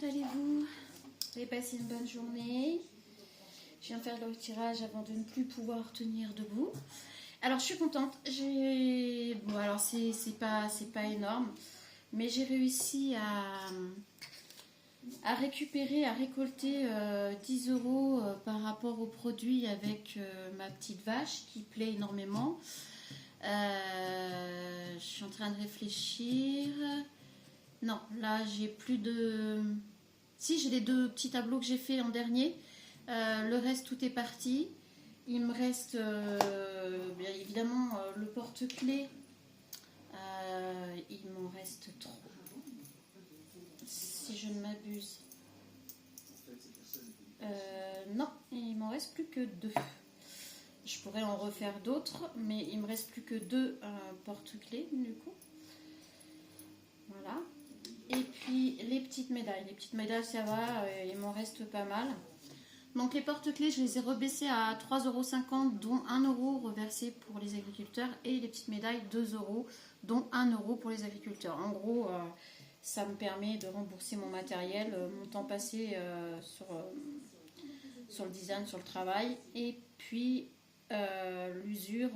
allez-vous? Vous avez passé une bonne journée? Je viens faire le tirage avant de ne plus pouvoir tenir debout. Alors je suis contente. Bon, alors c'est pas énorme, mais j'ai réussi à récupérer, à récolter 10 euros par rapport au produit avec ma petite vache qui plaît énormément. Je suis en train de réfléchir. Non, là j'ai plus de... Si, j'ai les 2 petits tableaux que j'ai fait en dernier. Le reste, tout est parti. Il me reste bien évidemment le porte-clés. Il m'en reste 3. Si je ne m'abuse. Non, il m'en reste plus que 2. Je pourrais en refaire d'autres, mais il me reste plus que 2 porte-clés du coup. Voilà. Et puis les petites médailles. Les petites médailles, ça va, il m'en reste pas mal. Donc les porte-clés, je les ai rebaissés à 3,50 €, dont 1 € reversé pour les agriculteurs. Et les petites médailles, 2 €, dont 1 € pour les agriculteurs. En gros, ça me permet de rembourser mon matériel, mon temps passé sur le design, sur le travail. Et puis l'usure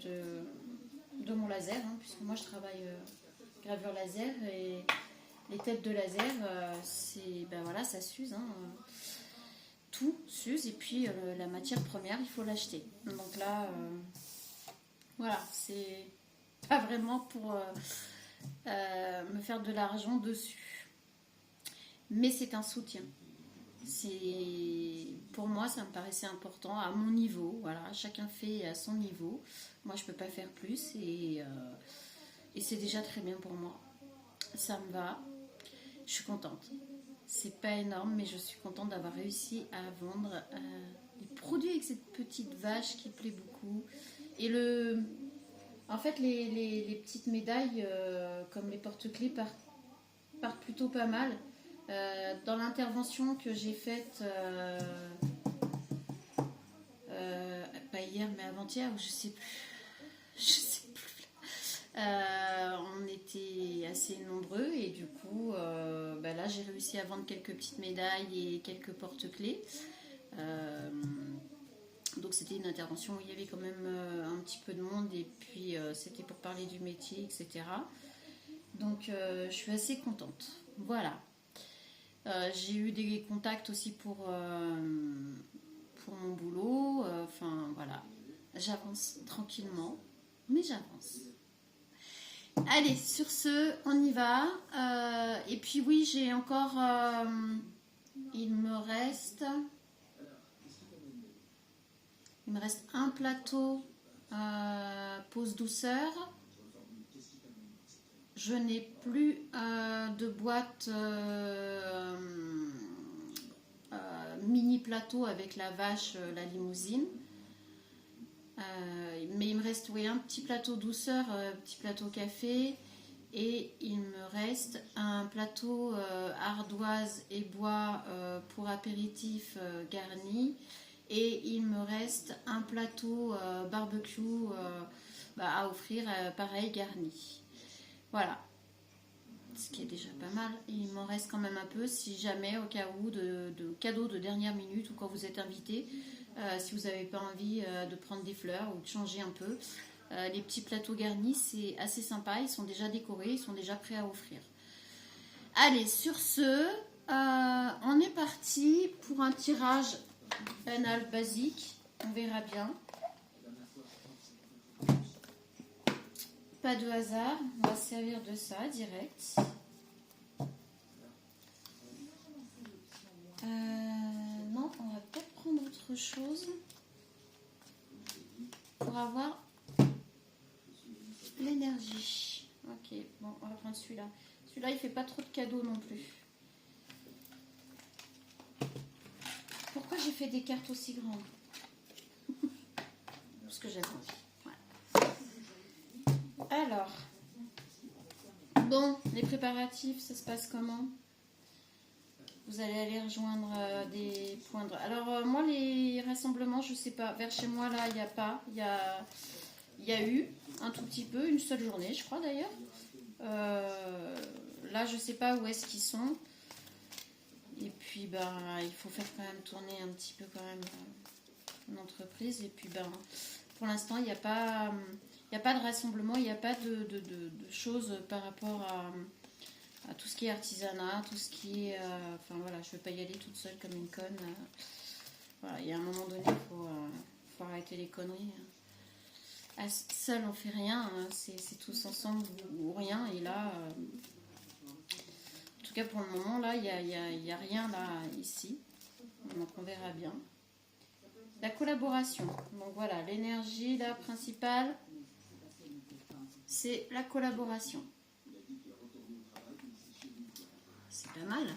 de mon laser, hein, puisque moi je travaille gravure laser et les têtes de laser, ben voilà, ça s'use. Hein, tout s'use et puis la matière première, il faut l'acheter. Donc là, voilà, c'est pas vraiment pour me faire de l'argent dessus. Mais c'est un soutien. Pour moi, ça me paraissait important à mon niveau. Voilà, chacun fait à son niveau. Moi, je peux pas faire plus et c'est déjà très bien pour moi. Ça me va. Je suis contente. C'est pas énorme, mais je suis contente d'avoir réussi à vendre des produits avec cette petite vache qui plaît beaucoup. Et en fait, les petites médailles, comme les porte-clés, partent plutôt pas mal. Dans l'intervention que j'ai faite, pas hier, mais avant-hier, je sais plus. On était assez nombreux et du coup là j'ai réussi à vendre quelques petites médailles et quelques porte-clés. Donc c'était une intervention où il y avait quand même un petit peu de monde et puis c'était pour parler du métier, etc. Donc je suis assez contente. Voilà. J'ai eu des contacts aussi pour mon boulot. Enfin voilà. J'avance tranquillement, mais j'avance. Allez, sur ce, on y va. Et puis oui, j'ai encore... il me reste un plateau pause douceur. Je n'ai plus de boîte mini plateau avec la vache, la limousine. Mais il me reste un petit plateau douceur, petit plateau café, et il me reste un plateau ardoise et bois pour apéritif garni, et il me reste un plateau barbecue à offrir, pareil garni. Voilà, ce qui est déjà pas mal. Il m'en reste quand même un peu si jamais, au cas où, de cadeaux de dernière minute ou quand vous êtes invité. Si vous n'avez pas envie de prendre des fleurs ou de changer un peu. Les petits plateaux garnis, c'est assez sympa. Ils sont déjà décorés, ils sont déjà prêts à offrir. Allez, sur ce, on est parti pour un tirage banal, basique. On verra bien. Pas de hasard, on va se servir de ça direct. Non, on va peut-être prendre autre chose pour avoir l'énergie. Ok, bon, on va prendre celui-là. Celui-là, il fait pas trop de cadeaux non plus. Pourquoi j'ai fait des cartes aussi grandes? Parce que j'avais envie. Voilà. Alors, bon, les préparatifs, ça se passe comment? Vous allez aller rejoindre des points de... Alors, moi, les rassemblements, je sais pas. Vers chez moi, là, il n'y a pas. Il y a eu un tout petit peu, une seule journée, je crois d'ailleurs. Là, je sais pas où est-ce qu'ils sont. Et puis, ben, il faut faire quand même tourner un petit peu quand même une entreprise. Et puis, ben, pour l'instant, il n'y a pas de rassemblement, il n'y a pas de choses par rapport à tout ce qui est artisanat, tout ce qui est... enfin voilà, je ne veux pas y aller toute seule comme une conne. Voilà, il y a un moment donné, il faut arrêter les conneries. Seul, on fait rien, hein, c'est tous ensemble ou rien. Et là, en tout cas pour le moment, là, il y a rien là, ici. Donc on verra bien. La collaboration. Donc voilà, l'énergie, la principale, c'est la collaboration. C'est pas mal.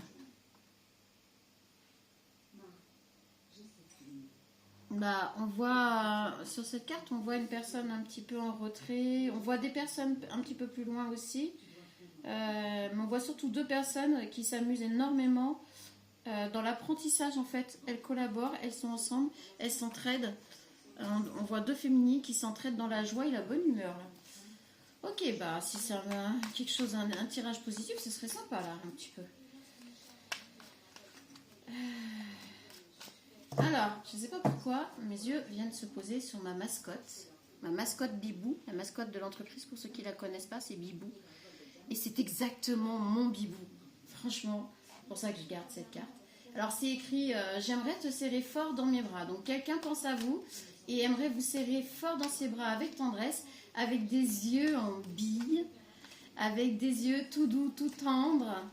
Bah, on voit sur cette carte, on voit une personne un petit peu en retrait. On voit des personnes un petit peu plus loin aussi. Mais on voit surtout deux personnes qui s'amusent énormément dans l'apprentissage. En fait, elles collaborent, elles sont ensemble, elles s'entraident. On voit deux féminines qui s'entraident dans la joie et la bonne humeur. Là. Ok, bah si c'est quelque chose, un tirage positif, ce serait sympa là, un petit peu. Alors, je ne sais pas pourquoi, mes yeux viennent se poser sur ma mascotte Bibou, la mascotte de l'entreprise. Pour ceux qui ne la connaissent pas, c'est Bibou. Et c'est exactement mon Bibou. Franchement, c'est pour ça que je garde cette carte. Alors, c'est écrit j'aimerais te serrer fort dans mes bras. Donc, quelqu'un pense à vous et aimerait vous serrer fort dans ses bras avec tendresse, avec des yeux en bille, avec des yeux tout doux, tout tendres,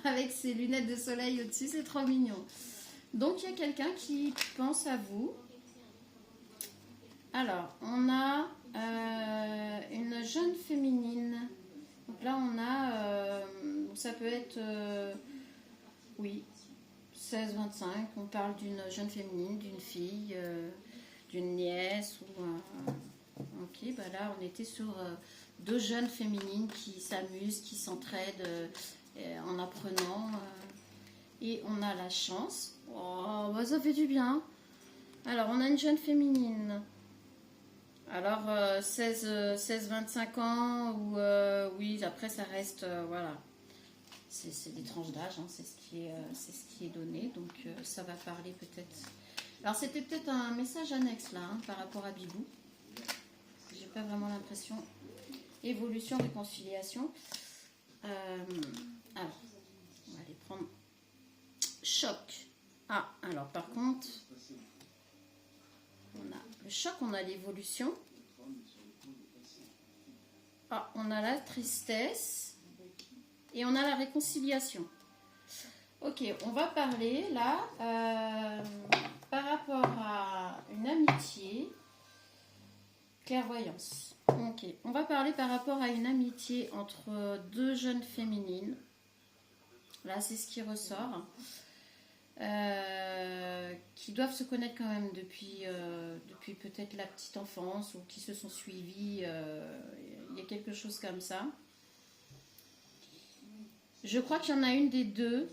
avec ses lunettes de soleil au-dessus. C'est trop mignon. Donc, il y a quelqu'un qui pense à vous. Alors, on a une jeune féminine. Donc là, on a, ça peut être, oui, 16-25. On parle d'une jeune féminine, d'une fille, d'une nièce. Ok, bah là, on était sur deux jeunes féminines qui s'amusent, qui s'entraident en apprenant. Et on a la chance. Oh, bah ça fait du bien. Alors, on a une jeune féminine. Alors, 16-25 ans, ou oui, après ça reste, voilà. C'est des tranches d'âge, hein, c'est ce qui est donné. Donc, ça va parler peut-être. Alors, c'était peut-être un message annexe là, hein, par rapport à Bibou. J'ai pas vraiment l'impression. Évolution, réconciliation. Alors, on va aller prendre. Choc. Ah, alors par contre, on a le choc, on a l'évolution. Ah, on a la tristesse. Et on a la réconciliation. Ok, on va parler là par rapport à une amitié. Clairvoyance. Ok, on va parler par rapport à une amitié entre deux jeunes féminines. Là, c'est ce qui ressort. Qui doivent se connaître quand même depuis peut-être la petite enfance ou qui se sont suivis. Il y a quelque chose comme ça. Je crois qu'il y en a une des deux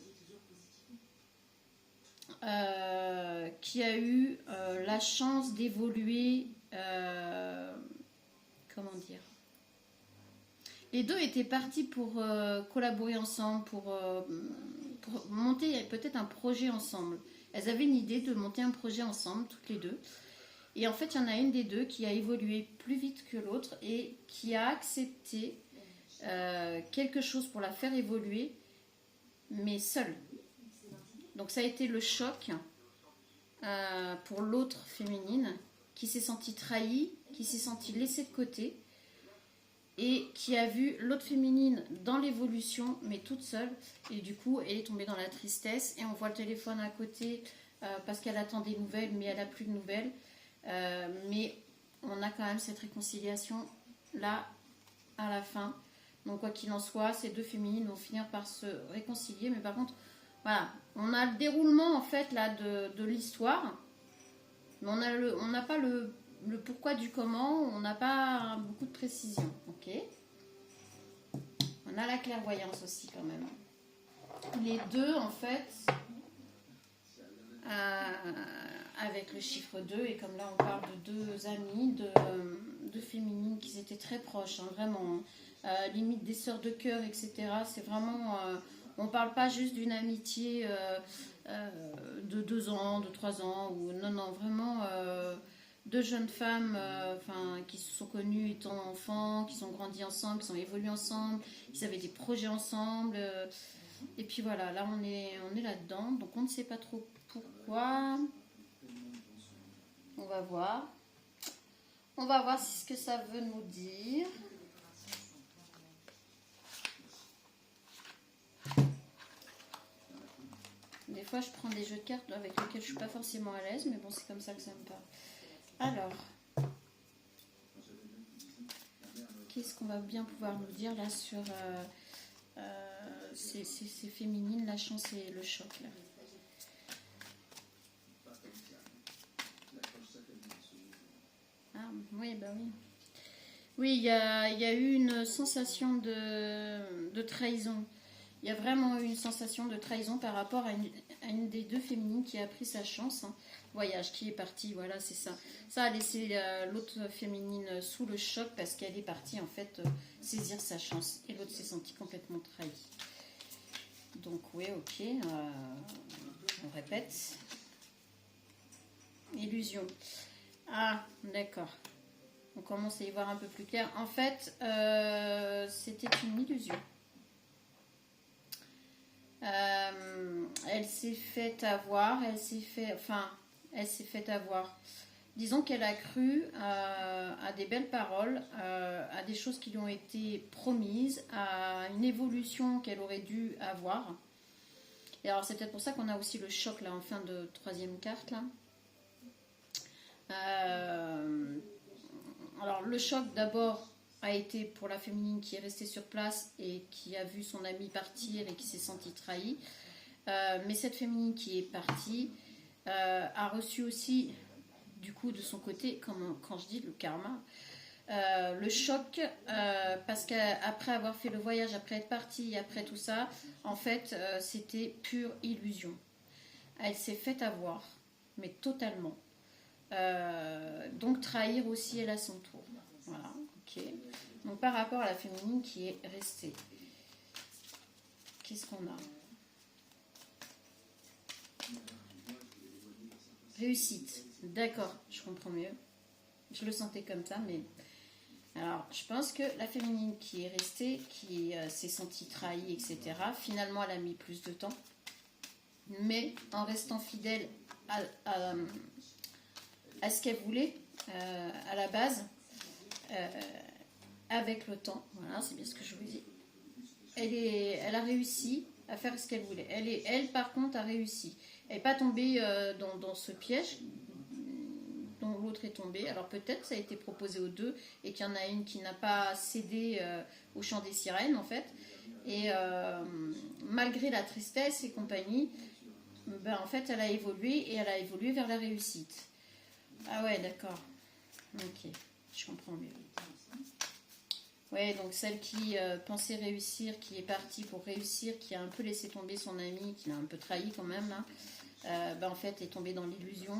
qui a eu la chance d'évoluer. Comment dire ? Les deux étaient partis pour collaborer ensemble, pour monter peut-être un projet ensemble. Elles avaient une idée de monter un projet ensemble, toutes les deux. Et en fait, il y en a une des deux qui a évolué plus vite que l'autre et qui a accepté quelque chose pour la faire évoluer, mais seule. Donc ça a été le choc pour l'autre féminine qui s'est sentie trahie, qui s'est sentie laissée de côté et qui a vu l'autre féminine dans l'évolution, mais toute seule. Et du coup, elle est tombée dans la tristesse. Et on voit le téléphone à côté parce qu'elle attend des nouvelles, mais elle n'a plus de nouvelles. Mais on a quand même cette réconciliation là à la fin. Donc quoi qu'il en soit, ces deux féminines vont finir par se réconcilier. Mais par contre, voilà, on a le déroulement en fait là de l'histoire. Mais on n'a pas le pourquoi du comment, on n'a pas beaucoup de précision. Ok. On a la clairvoyance aussi quand même. Les deux en fait, avec le chiffre 2, et comme là on parle de deux amies, de féminines qui étaient très proches, hein, vraiment. limite des sœurs de cœur, etc. C'est vraiment, on parle pas juste d'une amitié de 2 ans, de 3 ans, ou non, non, vraiment deux jeunes femmes, enfin, qui se sont connues étant enfants, qui ont grandi ensemble, qui ont évolué ensemble, qui avaient des projets ensemble. Et puis voilà, là on est là-dedans, donc on ne sait pas trop pourquoi. On va voir. On va voir ce que ça veut nous dire. Des fois, je prends des jeux de cartes avec lesquels je suis pas forcément à l'aise, mais bon, c'est comme ça que ça me parle. Alors, qu'est-ce qu'on va bien pouvoir nous dire là sur ces féminines, la chance et le choc là. Ah, oui, bah oui. Oui, il y a eu une sensation de trahison. Il y a vraiment eu une sensation de trahison par rapport à une des deux féminines qui a pris sa chance. Hein. Voyage, qui est partie, voilà, c'est ça. Ça a laissé l'autre féminine sous le choc parce qu'elle est partie en fait saisir sa chance. Et l'autre s'est sentie complètement trahie. Donc oui, ok, on répète. Illusion. Ah, d'accord. On commence à y voir un peu plus clair. En fait, c'était une illusion. Elle s'est fait avoir, elle s'est fait avoir. Disons qu'elle a cru à des belles paroles, à des choses qui lui ont été promises, à une évolution qu'elle aurait dû avoir. Et alors c'est peut-être pour ça qu'on a aussi le choc là en fin de troisième carte là. Alors le choc d'abord a été pour la féminine qui est restée sur place et qui a vu son ami partir et qui s'est sentie trahie. Mais cette féminine qui est partie a reçu aussi, du coup, de son côté, quand je dis le karma, le choc, parce qu'après avoir fait le voyage, après être partie, après tout ça, en fait, c'était pure illusion. Elle s'est fait avoir, mais totalement. Donc trahir aussi elle à son tour. Voilà, ok. Donc par rapport à la féminine qui est restée, qu'est-ce qu'on a? Réussite. D'accord, je comprends mieux. Je le sentais comme ça, mais alors je pense que la féminine qui est restée, qui s'est sentie trahie, etc. Finalement, elle a mis plus de temps, mais en restant fidèle à ce qu'elle voulait à la base. Avec le temps, voilà, c'est bien ce que je vous dis. Elle a réussi à faire ce qu'elle voulait. Elle par contre, a réussi. Elle n'est pas tombée dans ce piège dont l'autre est tombée. Alors peut-être ça a été proposé aux deux et qu'il y en a une qui n'a pas cédé au chant des sirènes en fait. Et malgré la tristesse et compagnie, ben, en fait, elle a évolué et elle a évolué vers la réussite. Ah ouais, d'accord. Ok, je comprends mieux. Ouais, donc celle qui pensait réussir, qui est partie pour réussir, qui a un peu laissé tomber son ami, qui l'a un peu trahi quand même, là, ben en fait est tombée dans l'illusion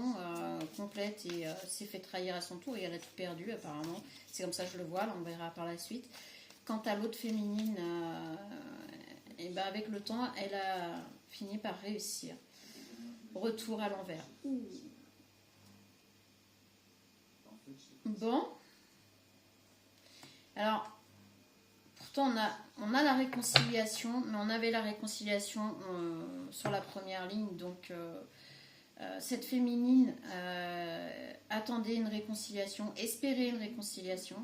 complète et s'est fait trahir à son tour et elle a tout perdu apparemment. C'est comme ça que je le vois, là, on verra par la suite. Quant à l'autre féminine, et ben avec le temps, elle a fini par réussir. Retour à l'envers. Bon. Alors, pourtant, on a la réconciliation, mais on avait la réconciliation sur la première ligne. Donc, cette féminine attendait une réconciliation, espérait une réconciliation.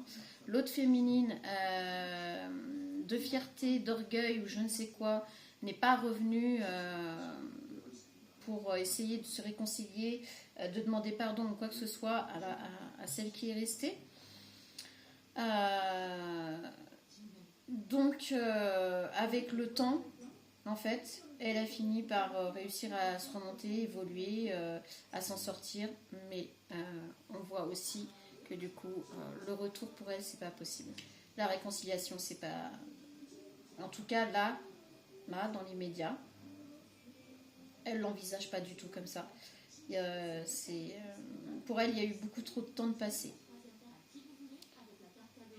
L'autre féminine, de fierté, d'orgueil ou je ne sais quoi, n'est pas revenue pour essayer de se réconcilier, de demander pardon ou quoi que ce soit à celle qui est restée. Donc, avec le temps, en fait, elle a fini par réussir à se remonter, évoluer, à s'en sortir. Mais on voit aussi que du coup, le retour pour elle, c'est pas possible. La réconciliation, c'est pas. En tout cas, là, dans l'immédiat, elle l'envisage pas du tout comme ça. Pour elle, il y a eu beaucoup trop de temps de passé.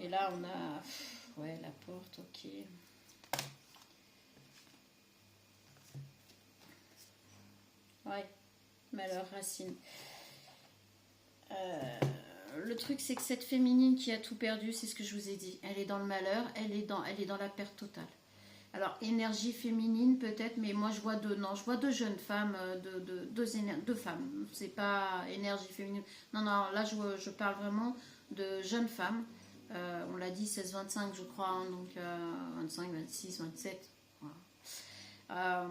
Et là, on a. Ouais, la porte, ok. Ouais, malheur, racine. Le truc, c'est que cette féminine qui a tout perdu, c'est ce que je vous ai dit. Elle est dans le malheur, elle est dans la perte totale. Alors, énergie féminine peut-être, mais moi je vois je vois deux jeunes femmes, deux femmes. C'est pas énergie féminine. Non, non, là je parle vraiment de jeunes femmes. On l'a dit 16-25, je crois, hein, donc 25, 26, 27. Voilà.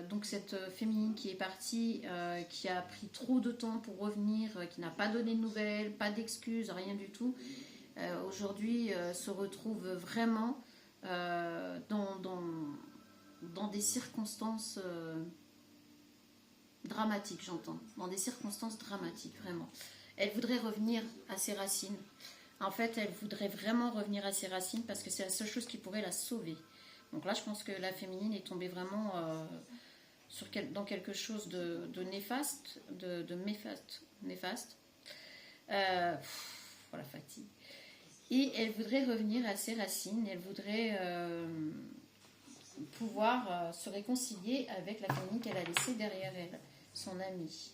Donc cette féminine qui est partie, qui a pris trop de temps pour revenir, qui n'a pas donné de nouvelles, pas d'excuses, rien du tout, aujourd'hui se retrouve vraiment dans des circonstances dramatiques, j'entends. Dans des circonstances dramatiques, vraiment. Elle voudrait revenir à ses racines. En fait, elle voudrait vraiment revenir à ses racines parce que c'est la seule chose qui pourrait la sauver. Donc là, je pense que la féminine est tombée vraiment dans quelque chose de néfaste, de néfaste. Voilà, fatigue. Et elle voudrait revenir à ses racines, elle voudrait pouvoir se réconcilier avec la féminine qu'elle a laissée derrière elle, son amie.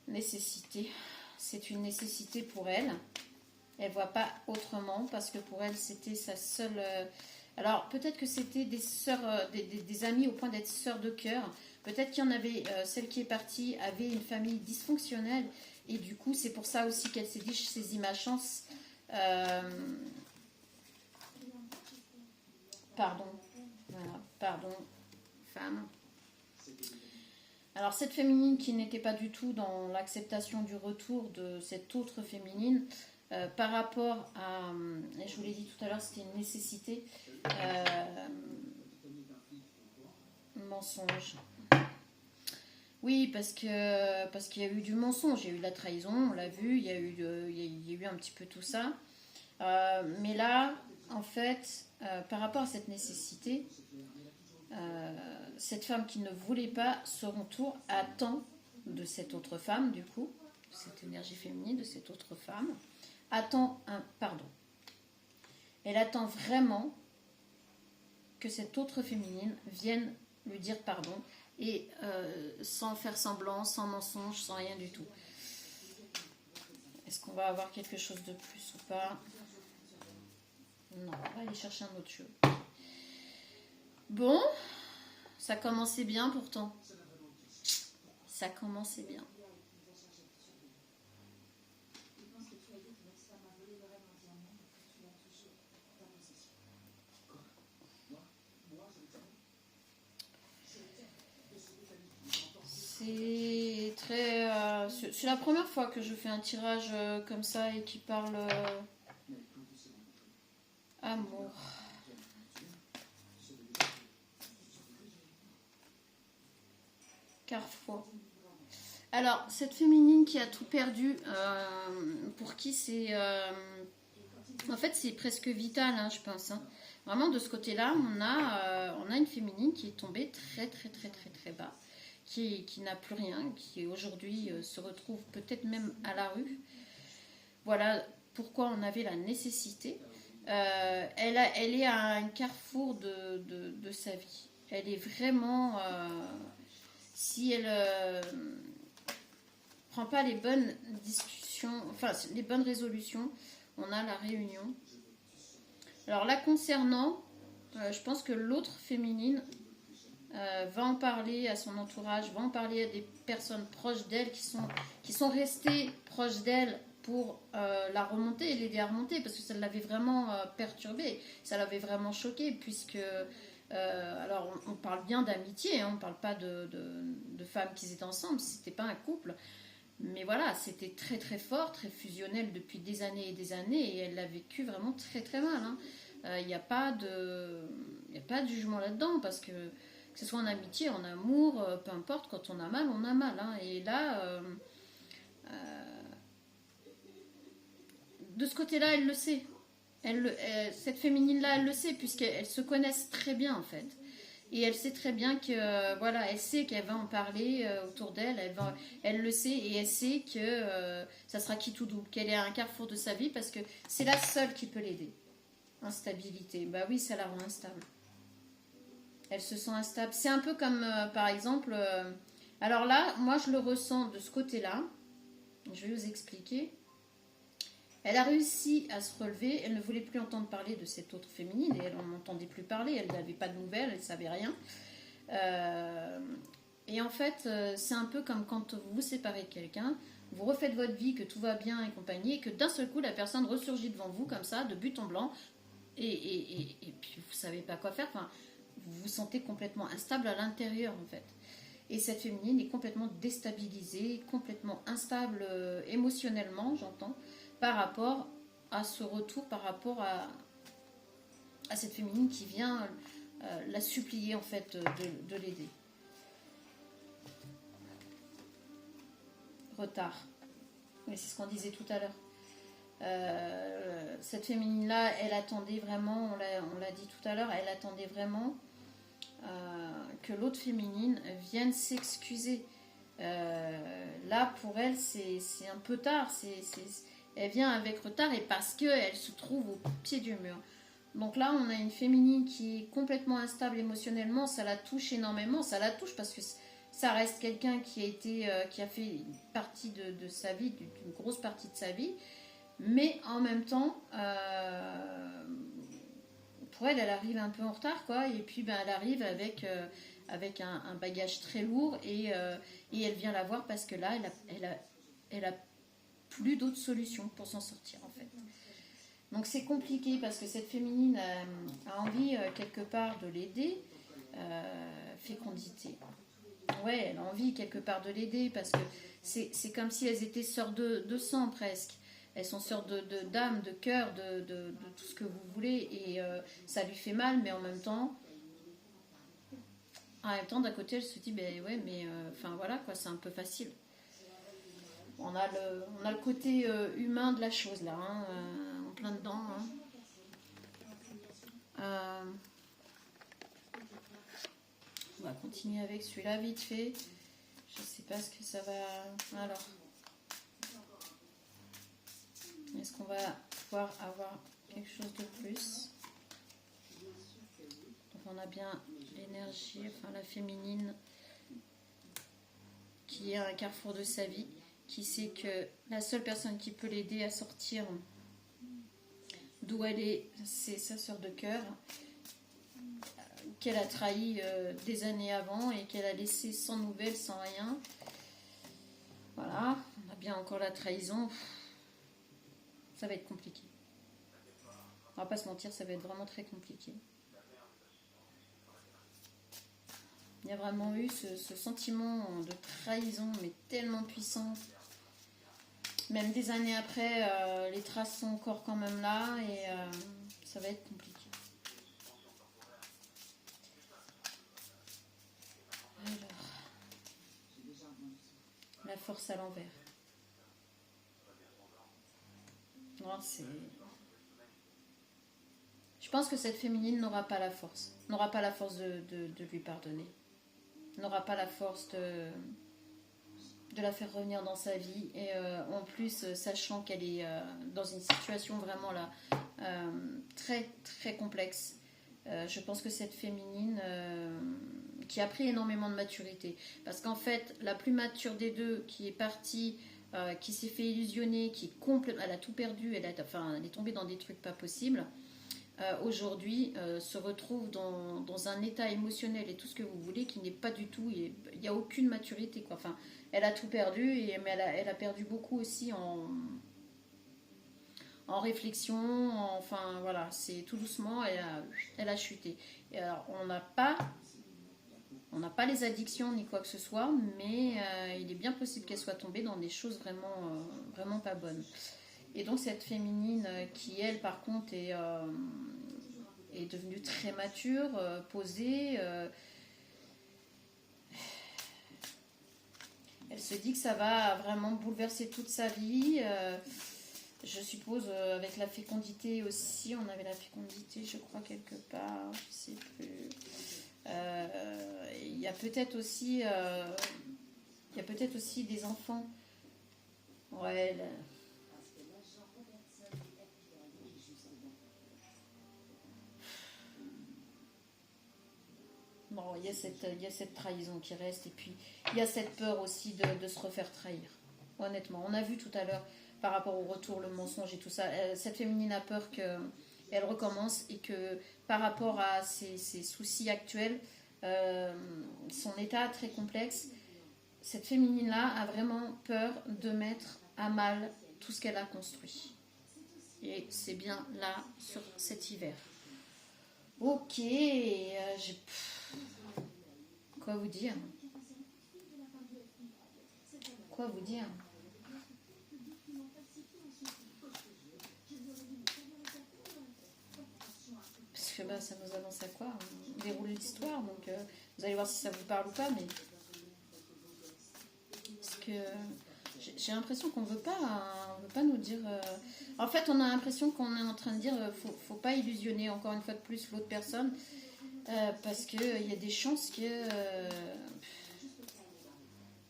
Nécessité. C'est une nécessité pour elle. Elle ne voit pas autrement parce que pour elle, c'était sa seule... Alors, peut-être que c'était des sœurs, des amis au point d'être sœurs de cœur. Peut-être qu'il y en avait... celle qui est partie avait une famille dysfonctionnelle. Et du coup, c'est pour ça aussi qu'elle s'est dit, je saisis ma chance. Pardon. Voilà, pardon, femme. Alors, cette féminine qui n'était pas du tout dans l'acceptation du retour de cette autre féminine, par rapport à, je vous l'ai dit tout à l'heure, c'était une nécessité, mensonge. Oui, parce qu'il y a eu du mensonge, il y a eu de la trahison, on l'a vu, il y a eu un petit peu tout ça. Mais là, en fait, par rapport à cette nécessité, cette femme qui ne voulait pas ce retour attend de cette autre femme, du coup, de cette énergie féminine, de cette autre femme, attend un pardon. Elle attend vraiment que cette autre féminine vienne lui dire pardon et sans faire semblant, sans mensonge, sans rien du tout. Est-ce qu'on va avoir quelque chose de plus ou pas? Non, on va aller chercher un autre jeu. Bon, ça commençait bien pourtant. Ça commençait bien. C'est très... c'est la première fois que je fais un tirage comme ça et qui parle amour. Carrefour. Alors, cette féminine qui a tout perdu, pour qui c'est... en fait, c'est presque vital, hein, je pense. Hein. Vraiment, de ce côté-là, on a une féminine qui est tombée très, très, très, très, très bas. Qui n'a plus rien, qui aujourd'hui se retrouve peut-être même à la rue. Voilà pourquoi on avait la nécessité. Elle est à un carrefour de sa vie. Elle est vraiment... si elle prend pas les bonnes discussions, enfin les bonnes résolutions, on a la réunion. Alors là, concernant, je pense que l'autre féminine... va en parler à son entourage, va en parler à des personnes proches d'elle qui sont restées proches d'elle pour la remonter et l'aider à remonter parce que ça l'avait vraiment perturbée, ça l'avait vraiment choquée puisque alors on parle bien d'amitié, hein, on ne parle pas de femmes qui étaient ensemble, c'était pas un couple, mais voilà, c'était très très fort, très fusionnel depuis des années et des années et elle l'a vécu vraiment très très mal. Il n'y a pas de jugement là-dedans parce que ce soit en amitié, en amour, peu importe, quand on a mal, on a mal. Hein. Et là, de ce côté-là, elle le sait. Cette féminine-là, elle le sait, puisqu'elles se connaissent très bien, en fait. Et elle sait très bien que, voilà, elle sait qu'elle va en parler autour d'elle, elle le sait, et elle sait que ça sera qui tout double, qu'elle est à un carrefour de sa vie, parce que c'est la seule qui peut l'aider. Instabilité, bah oui, ça la rend instable. Elle se sent instable. C'est un peu comme, par exemple, alors là, moi je le ressens de ce côté-là, je vais vous expliquer. Elle a réussi à se relever, elle ne voulait plus entendre parler de cette autre féminine, et elle n'en entendait plus parler, elle n'avait pas de nouvelles, elle ne savait rien. Euh, et en fait, c'est un peu comme quand vous vous séparez de quelqu'un, vous refaites votre vie, que tout va bien et compagnie, et que d'un seul coup, la personne ressurgit devant vous comme ça, de but en blanc, et puis vous ne savez pas quoi faire, enfin, vous vous sentez complètement instable à l'intérieur en fait. Et cette féminine est complètement déstabilisée, complètement instable émotionnellement, j'entends, par rapport à ce retour, par rapport à cette féminine qui vient la supplier en fait de l'aider. Retard. Mais c'est ce qu'on disait tout à l'heure. Cette féminine-là, elle attendait vraiment, on l'a dit tout à l'heure, elle attendait vraiment que l'autre féminine vienne s'excuser. Là, pour elle, c'est un peu tard. Elle vient avec retard et parce qu'elle se trouve au pied du mur. Donc là, on a une féminine qui est complètement instable émotionnellement. Ça la touche énormément. Ça la touche parce que ça reste quelqu'un qui a fait une partie de sa vie, d'une grosse partie de sa vie. Mais en même temps, pour elle, elle arrive un peu en retard, quoi. Et puis, ben, elle arrive avec un bagage très lourd et elle vient la voir parce que là, elle a plus d'autres solutions pour s'en sortir, en fait. Donc, c'est compliqué parce que cette féminine a envie, quelque part, de l'aider. Fécondité. Ouais, elle a envie, quelque part, de l'aider parce que c'est comme si elles étaient sœurs de sang, presque. Elles sont sœurs d'âme, de cœur, de tout ce que vous voulez. Et ça lui fait mal, mais en même temps, d'un côté, elle se dit, ben ouais, mais enfin voilà, quoi, c'est un peu facile. On a le côté humain de la chose, là, hein, en plein dedans. Hein. On va continuer avec celui-là, vite fait. Je sais pas ce que ça va... Alors... Est-ce qu'on va pouvoir avoir quelque chose de plus? Donc on a bien l'énergie, enfin la féminine qui est à un carrefour de sa vie, qui sait que la seule personne qui peut l'aider à sortir d'où elle est, c'est sa sœur de cœur, qu'elle a trahi des années avant et qu'elle a laissé sans nouvelles, sans rien. Voilà, on a bien encore la trahison. Ça va être compliqué. On va pas se mentir, ça va être vraiment très compliqué. Il y a vraiment eu ce sentiment de trahison, mais tellement puissant. Même des années après, les traces sont encore quand même là et ça va être compliqué. Alors, la force à l'envers. Non, je pense que cette féminine n'aura pas la force. N'aura pas la force de lui pardonner. N'aura pas la force de la faire revenir dans sa vie. Et en plus, sachant qu'elle est dans une situation vraiment là très très complexe. Je pense que cette féminine qui a pris énormément de maturité. Parce qu'en fait, la plus mature des deux qui est partie... qui s'est fait illusionner, elle a tout perdu, elle est tombée dans des trucs pas possibles, aujourd'hui se retrouve dans un état émotionnel et tout ce que vous voulez qui n'est pas du tout, il n'y a aucune maturité, quoi. Enfin, elle a tout perdu, mais elle a perdu beaucoup aussi en réflexion, enfin voilà, c'est tout doucement, elle a chuté. Et alors, on n'a pas les addictions ni quoi que ce soit, mais il est bien possible qu'elle soit tombée dans des choses vraiment, vraiment pas bonnes. Et donc cette féminine qui, elle, par contre, est devenue très mature, posée, elle se dit que ça va vraiment bouleverser toute sa vie. Je suppose avec la fécondité aussi, on avait la fécondité, je crois, quelque part, je sais plus. y a peut-être aussi, des enfants. Ouais, là. Bon, il y a cette trahison qui reste, et puis il y a cette peur aussi de se refaire trahir. Honnêtement, on a vu tout à l'heure par rapport au retour, le mensonge et tout ça. Cette féminine a peur qu'elle recommence, et que par rapport à ses soucis actuels, euh, son état très complexe, cette féminine-là a vraiment peur de mettre à mal tout ce qu'elle a construit. Et c'est bien là, sur cet hiver. Ok, quoi vous dire? Quoi vous dire? Parce que bah, ça nous avance à quoi? On déroule l'histoire, donc vous allez voir si ça vous parle ou pas, mais parce que j'ai l'impression qu'on veut pas, on veut pas nous dire. En fait, on a l'impression qu'on est en train de dire, faut pas illusionner encore une fois de plus l'autre personne, parce que il y a des chances que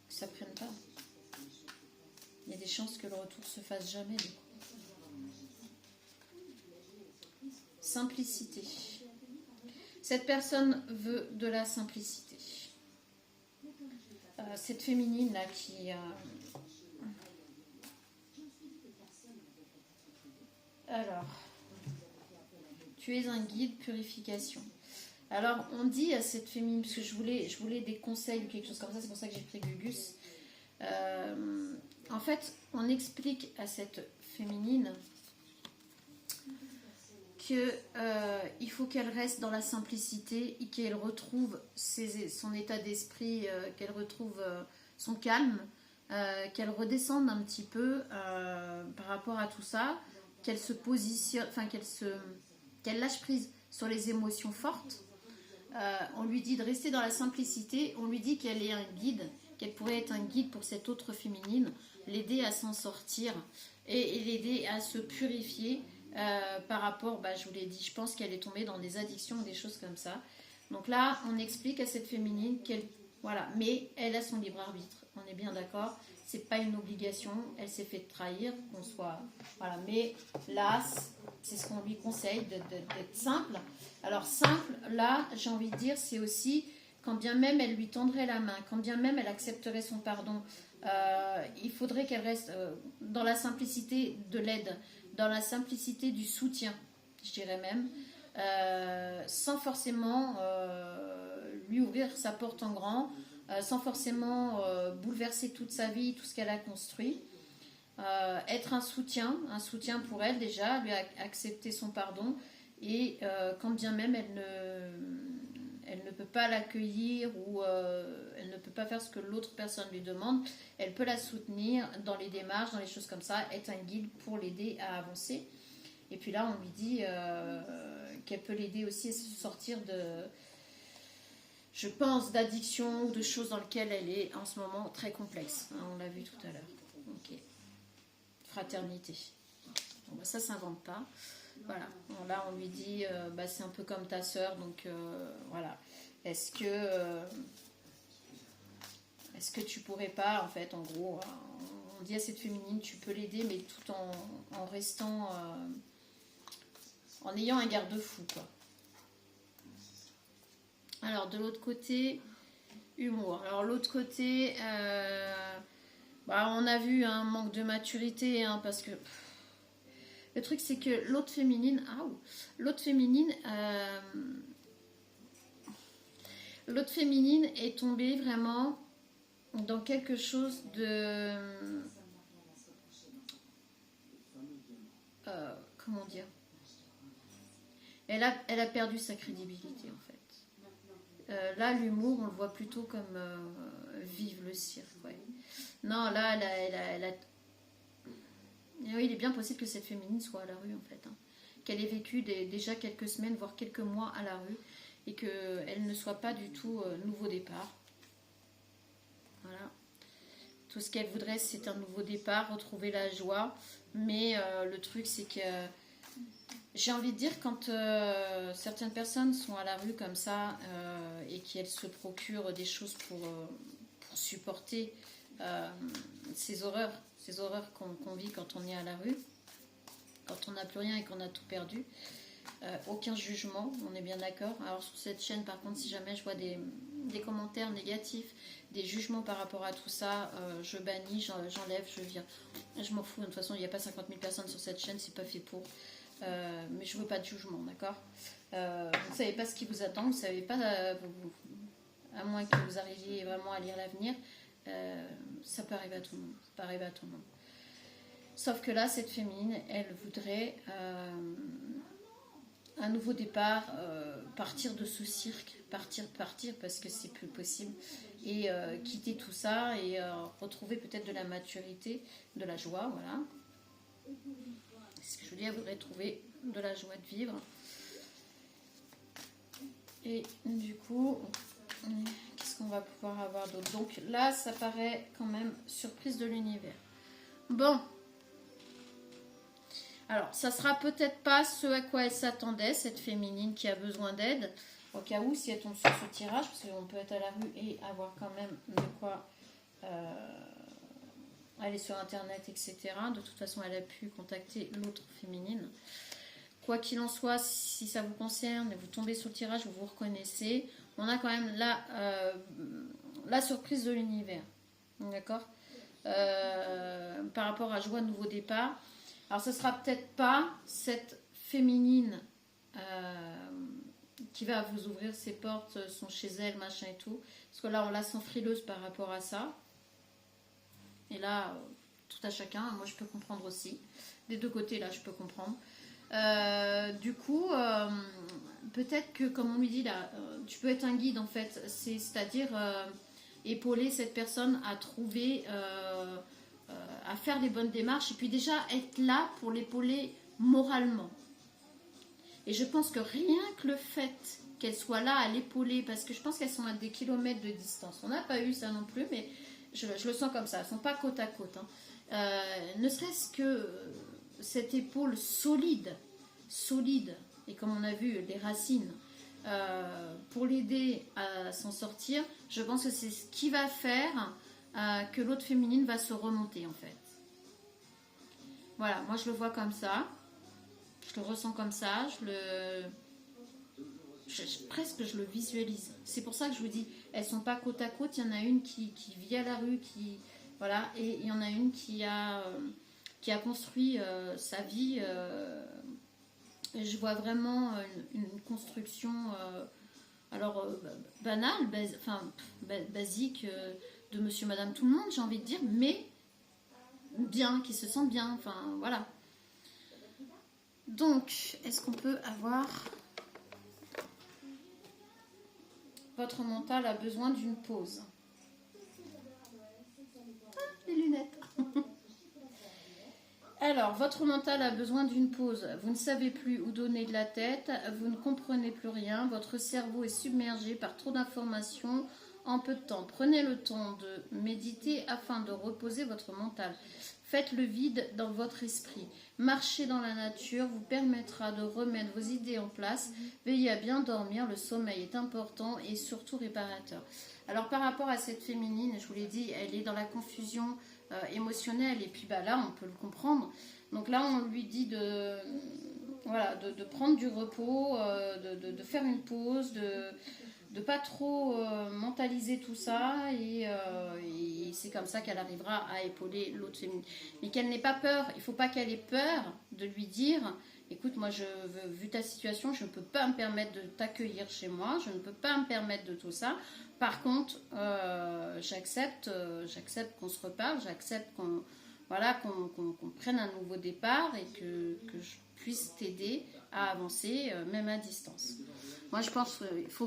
ça prenne pas. Il y a des chances que le retour se fasse jamais. Du coup. Simplicité. Cette personne veut de la simplicité. Cette féminine là qui alors, tu es un guide purification. Alors, on dit à cette féminine, parce que je voulais des conseils ou quelque chose comme ça, c'est pour ça que j'ai pris Gugus. En fait, on explique à cette féminine qu'il faut qu'elle reste dans la simplicité et qu'elle retrouve son état d'esprit, qu'elle retrouve son calme, qu'elle redescende un petit peu par rapport à tout ça, qu'elle se positionne, enfin qu'elle lâche prise sur les émotions fortes. On lui dit de rester dans la simplicité, on lui dit qu'elle est un guide, qu'elle pourrait être un guide pour cette autre féminine, l'aider à s'en sortir et l'aider à se purifier par rapport, bah, je vous l'ai dit, je pense qu'elle est tombée dans des addictions, des choses comme ça. Donc là, on explique à cette féminine qu'elle, voilà, mais elle a son libre arbitre, on est bien d'accord, c'est pas une obligation, elle s'est fait trahir, qu'on soit, voilà, mais là, c'est ce qu'on lui conseille, d'être simple. Alors simple, là, j'ai envie de dire, c'est aussi, quand bien même elle lui tendrait la main, quand bien même elle accepterait son pardon, il faudrait qu'elle reste dans la simplicité de l'aide, dans la simplicité du soutien, je dirais même, sans forcément lui ouvrir sa porte en grand, sans forcément bouleverser toute sa vie, tout ce qu'elle a construit. Être un soutien pour elle déjà, lui accepter son pardon, et quand bien même elle ne peut pas l'accueillir ou elle ne peut pas faire ce que l'autre personne lui demande, elle peut la soutenir dans les démarches, dans les choses comme ça, être un guide pour l'aider à avancer. Et puis là, on lui dit qu'elle peut l'aider aussi à se sortir de, je pense, d'addiction ou de choses dans lesquelles elle est en ce moment très complexe. On l'a vu tout à l'heure. Ok. Fraternité. Bon, bah, ça s'invente pas. Voilà. Bon, là, on lui dit, bah, c'est un peu comme ta sœur, donc voilà. Est-ce que tu pourrais pas, en fait, en gros, on dit à cette féminine, tu peux l'aider, mais tout en restant, en ayant un garde-fou, quoi. Alors, de l'autre côté, humour. Alors, l'autre côté, bah, on a vu un manque de maturité, hein, parce que le truc, c'est que l'autre féminine, l'autre féminine est tombée vraiment dans quelque chose de, comment dire, elle a perdu sa crédibilité, en fait. Là, l'humour, on le voit plutôt comme vive le cirque, ouais. Non, là, elle a... Oui, il est bien possible que cette féminine soit à la rue, en fait, hein. Qu'elle ait vécu déjà quelques semaines, voire quelques mois à la rue, et qu'elle ne soit pas du tout nouveau départ. Voilà. Tout ce qu'elle voudrait, c'est un nouveau départ, retrouver la joie. Mais le truc, c'est que J'ai envie de dire, quand certaines personnes sont à la rue comme ça et qu'elles se procurent des choses pour supporter euh, ces horreurs qu'on vit quand on est à la rue, quand on n'a plus rien et qu'on a tout perdu, aucun jugement, on est bien d'accord. Alors sur cette chaîne, par contre, si jamais je vois des commentaires négatifs, des jugements par rapport à tout ça, je bannis, j'enlève, je vire. Je m'en fous, de toute façon, il n'y a pas 50 000 personnes sur cette chaîne, c'est pas fait pour. Mais je veux pas de jugement, d'accord. Vous ne savez pas ce qui vous attend, vous savez pas, à moins que vous arriviez vraiment à lire l'avenir, ça peut arriver à tout le monde. Ça peut arriver à tout le monde. Sauf que là, cette féminine, elle voudrait un nouveau départ, partir de ce cirque, partir parce que c'est plus possible, et quitter tout ça et retrouver peut-être de la maturité, de la joie, voilà. C'est ce que je veux dire, elle voudrait trouver de la joie de vivre. Et du coup, qu'est-ce qu'on va pouvoir avoir d'autre? Donc là, ça paraît quand même surprise de l'univers. Bon. Alors, ça sera peut-être pas ce à quoi elle s'attendait, cette féminine qui a besoin d'aide. Au cas où, si elle tombe sur ce tirage, parce qu'on peut être à la rue et avoir quand même de quoi aller sur Internet, etc. De toute façon, elle a pu contacter l'autre féminine. Quoi qu'il en soit, si ça vous concerne et vous tombez sur le tirage, vous vous reconnaissez, on a quand même la surprise de l'univers. D'accord, par rapport à joie, nouveau départ. Alors, ce sera peut-être pas cette féminine qui va vous ouvrir ses portes, sont chez elle, machin et tout. Parce que là, on la sent frileuse par rapport à ça. Et là, tout à chacun, moi je peux comprendre aussi. Des deux côtés, là, je peux comprendre. Du coup, peut-être que, comme on lui dit là, tu peux être un guide en fait, c'est-à-dire épauler cette personne à trouver, à faire les bonnes démarches et puis déjà être là pour l'épauler moralement. Et je pense que rien que le fait qu'elle soit là à l'épauler, parce que je pense qu'elles sont à des kilomètres de distance, on n'a pas eu ça non plus, mais je le sens comme ça, elles ne sont pas côte à côte. Hein. Ne serait-ce que cette épaule solide, et comme on a vu, les racines, pour l'aider à s'en sortir, je pense que c'est ce qui va faire que l'autre féminine va se remonter en fait. Voilà, moi je le vois comme ça, je le ressens comme ça, presque je le visualise. C'est pour ça que je vous dis, elles sont pas côte à côte, il y en a une qui vit à la rue, voilà, et il y en a une qui a construit sa vie. Je vois vraiment une construction, banale, basique, de monsieur, madame, tout le monde, j'ai envie de dire, mais bien, qui se sentent bien, enfin voilà. Donc, est-ce qu'on peut avoir... Votre mental a besoin d'une pause. Les lunettes. Alors, votre mental a besoin d'une pause. Vous ne savez plus où donner de la tête, vous ne comprenez plus rien, votre cerveau est submergé par trop d'informations en peu de temps. Prenez le temps de méditer afin de reposer votre mental. Faites le vide dans votre esprit. Marcher dans la nature vous permettra de remettre vos idées en place. Veillez à bien dormir, le sommeil est important et surtout réparateur. Alors par rapport à cette féminine, je vous l'ai dit, elle est dans la confusion émotionnelle et puis là on peut le comprendre. Donc là on lui dit de prendre du repos, de faire une pause, de pas trop mentaliser tout ça et c'est comme ça qu'elle arrivera à épauler l'autre féminine. Mais qu'elle n'ait pas peur, il ne faut pas qu'elle ait peur de lui dire écoute, moi vu ta situation, je ne peux pas me permettre de t'accueillir chez moi, je ne peux pas me permettre de tout ça. Par contre, j'accepte qu'on se reparle, j'accepte qu'on prenne un nouveau départ et que je puisse t'aider à avancer, même à distance. Moi, je pense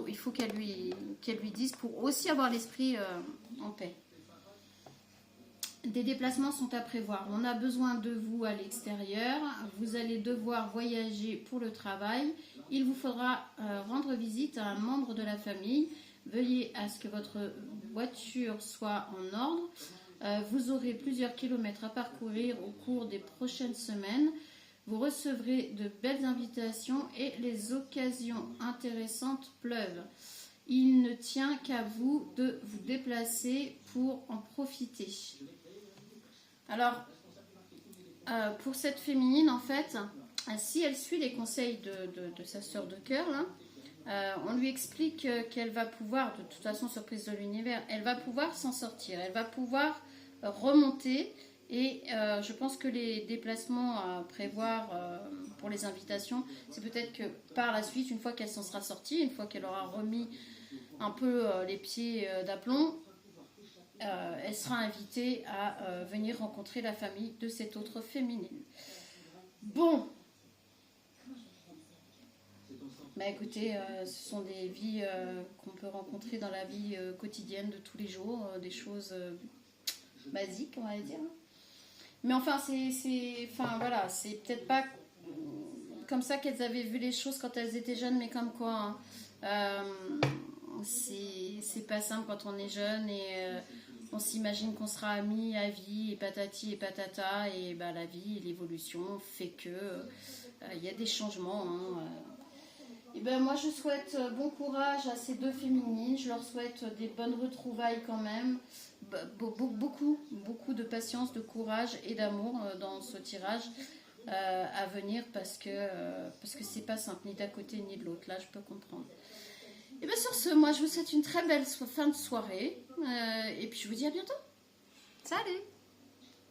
qu'il faut qu'elle lui dise pour aussi avoir l'esprit en paix. Des déplacements sont à prévoir. On a besoin de vous à l'extérieur. Vous allez devoir voyager pour le travail. Il vous faudra rendre visite à un membre de la famille. Veuillez à ce que votre voiture soit en ordre. Vous aurez plusieurs kilomètres à parcourir au cours des prochaines semaines. Vous recevrez de belles invitations et les occasions intéressantes pleuvent. Il ne tient qu'à vous de vous déplacer pour en profiter. Alors, pour cette féminine, en fait, si elle suit les conseils de sa sœur de cœur, là, on lui explique qu'elle va pouvoir, de toute façon, surprise de l'univers, elle va pouvoir s'en sortir, elle va pouvoir remonter. Et je pense que les déplacements à prévoir pour les invitations, c'est peut-être que par la suite, une fois qu'elle s'en sera sortie, une fois qu'elle aura remis un peu les pieds d'aplomb, elle sera invitée à venir rencontrer la famille de cette autre féminine. Bon, bah écoutez, ce sont des vies qu'on peut rencontrer dans la vie quotidienne de tous les jours, des choses basiques, on va dire. Mais enfin, enfin voilà, c'est peut-être pas comme ça qu'elles avaient vu les choses quand elles étaient jeunes, mais comme quoi, c'est pas simple quand on est jeune et on s'imagine qu'on sera amis à vie et patati et patata, et bah, la vie et l'évolution fait que il y a des changements. Hein, et ben moi je souhaite bon courage à ces deux féminines, je leur souhaite des bonnes retrouvailles quand même, beaucoup de patience, de courage et d'amour dans ce tirage à venir parce que c'est pas simple ni d'un côté ni de l'autre, là je peux comprendre. Et bien sur ce, moi je vous souhaite une très belle fin de soirée et puis je vous dis à bientôt. Salut!